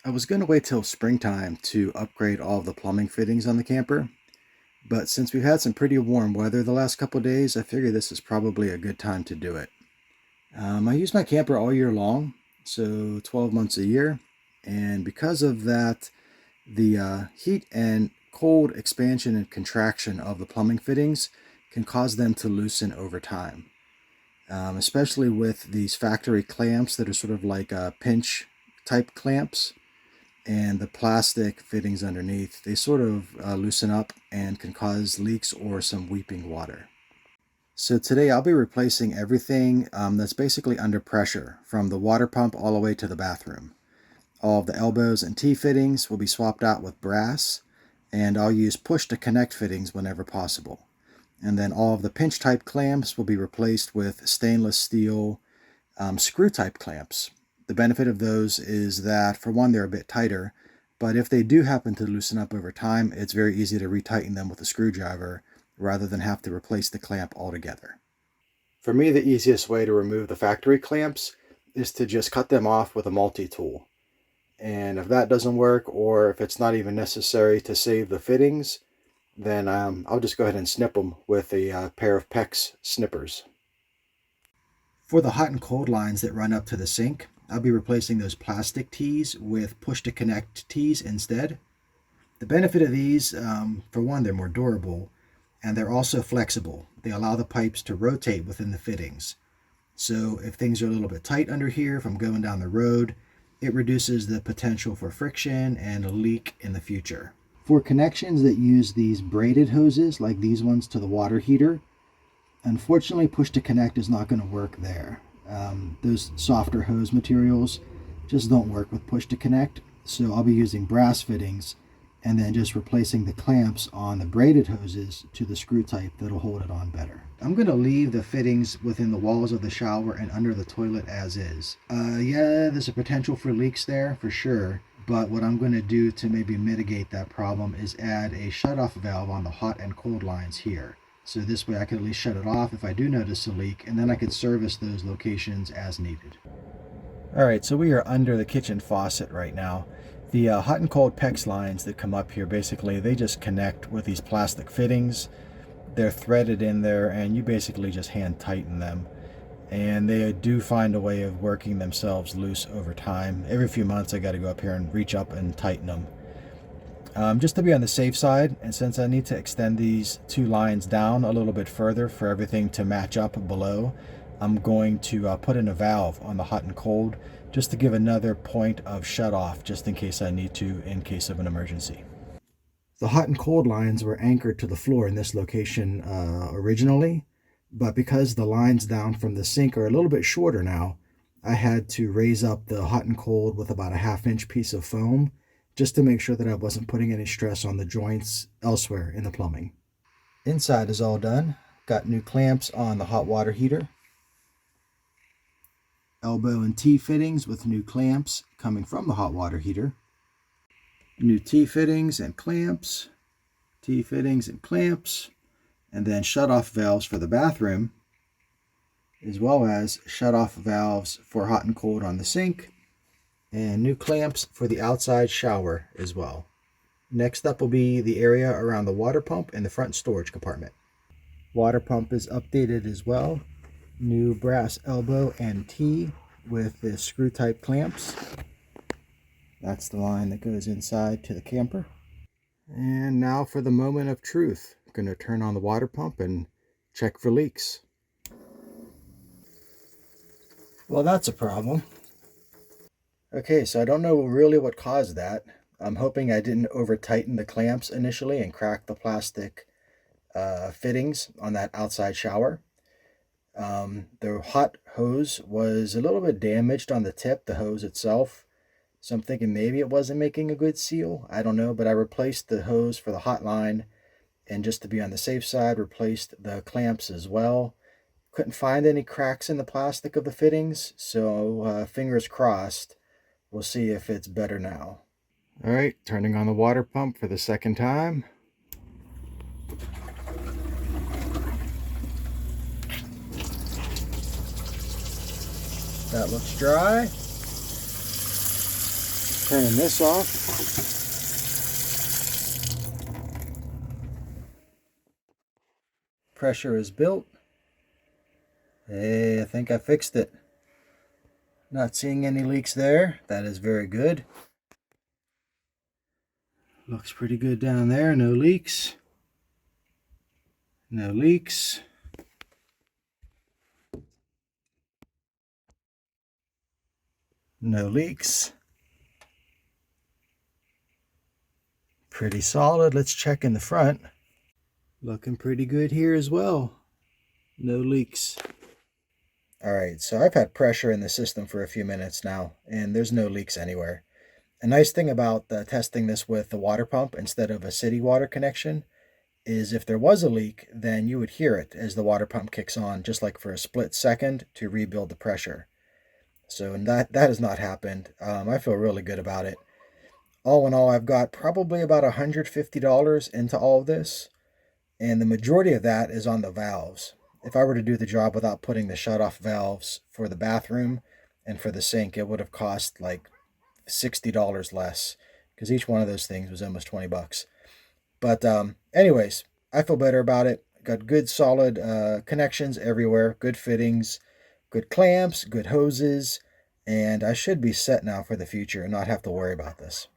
I was going to wait till springtime to upgrade all of the plumbing fittings on the camper, but since we've had some pretty warm weather the last couple of days, I figure this is probably a good time to do it. I use my camper all year long, so 12 months a year, and because of that, the heat and cold expansion and contraction of the plumbing fittings can cause them to loosen over time, especially with these factory clamps that are sort of like pinch type clamps and the plastic fittings underneath. They sort of loosen up and can cause leaks or some weeping water. So today I'll be replacing everything that's basically under pressure, from the water pump all the way to the bathroom. All of the elbows and T-fittings will be swapped out with brass, and I'll use push-to-connect fittings whenever possible. And then all of the pinch-type clamps will be replaced with stainless steel screw-type clamps. The benefit of those is that, for one, they're a bit tighter, but if they do happen to loosen up over time, it's very easy to retighten them with a screwdriver rather than have to replace the clamp altogether. For me, the easiest way to remove the factory clamps is to just cut them off with a multi-tool. And if that doesn't work, or if it's not even necessary to save the fittings, then I'll just go ahead and snip them with a pair of PEX snippers. For the hot and cold lines that run up to the sink, I'll be replacing those plastic tees with push-to-connect tees instead. The benefit of these, for one, they're more durable, and they're also flexible. They allow the pipes to rotate within the fittings. So if things are a little bit tight under here from going down the road, it reduces the potential for friction and a leak in the future. For connections that use these braided hoses, like these ones to the water heater, unfortunately push to connect is not going to work there. Those softer hose materials just don't work with push to connect, so I'll be using brass fittings and then just replacing the clamps on the braided hoses to the screw type that'll hold it on better. I'm going to leave the fittings within the walls of the shower and under the toilet as is. Yeah, there's a potential for leaks there for sure, but what I'm going to do to maybe mitigate that problem is add a shutoff valve on the hot and cold lines here. So this way I can at least shut it off if I do notice a leak, and then I could service those locations as needed. Alright, so we are under the kitchen faucet right now. The hot and cold PEX lines that come up here, basically, they just connect with these plastic fittings. They're threaded in there, and you basically just hand tighten them. And they do find a way of working themselves loose over time. Every few months I got to go up here and reach up and tighten them. Just to be on the safe side, and since I need to extend these two lines down a little bit further for everything to match up below, I'm going to put in a valve on the hot and cold just to give another point of shut off just in case I need to in case of an emergency. The hot and cold lines were anchored to the floor in this location originally, but because the lines down from the sink are a little bit shorter now, I had to raise up the hot and cold with about a 1/2 inch piece of foam just to make sure that I wasn't putting any stress on the joints elsewhere in the plumbing. Inside is all done. Got new clamps on the hot water heater. Elbow and T fittings with new clamps coming from the hot water heater. New T fittings and clamps. T fittings and clamps. And then shut-off valves for the bathroom, as well as shut-off valves for hot and cold on the sink, and new clamps for the outside shower as well. Next up will be the area around the water pump and the front storage compartment. Water pump is updated as well. New brass elbow and T with the screw type clamps. That's the line that goes inside to the camper. And now for the moment of truth. I'm going to turn on the water pump and check for leaks. Well, that's a problem. Okay, so I don't know really what caused that. I'm hoping I didn't over tighten the clamps initially and crack the plastic fittings on that outside shower. The hot hose was a little bit damaged on the tip, the hose itself. So I'm thinking maybe it wasn't making a good seal. I don't know, but I replaced the hose for the hot line, and just to be on the safe side, replaced the clamps as well. Couldn't find any cracks in the plastic of the fittings, so fingers crossed. We'll see if it's better now. All right, turning on the water pump for the second time. That looks dry. Turning this off. Pressure is built. Hey, I think I fixed it. Not seeing any leaks there. That is very good. Looks pretty good down there. No leaks. No leaks. No leaks. Pretty solid. Let's check in the front. Looking pretty good here as well. No leaks. All right, so I've had pressure in the system for a few minutes now, and there's no leaks anywhere. A nice thing about testing this with the water pump instead of a city water connection is if there was a leak, then you would hear it as the water pump kicks on, just like for a split second to rebuild the pressure. So that has not happened. I feel really good about it. All in all, I've got probably about $150 into all of this, and the majority of that is on the valves. If I were to do the job without putting the shut-off valves for the bathroom and for the sink, it would have cost like $60 less, because each one of those things was almost 20 bucks. But anyways, I feel better about it. Got good solid connections everywhere, good fittings, good clamps, good hoses, and I should be set now for the future and not have to worry about this.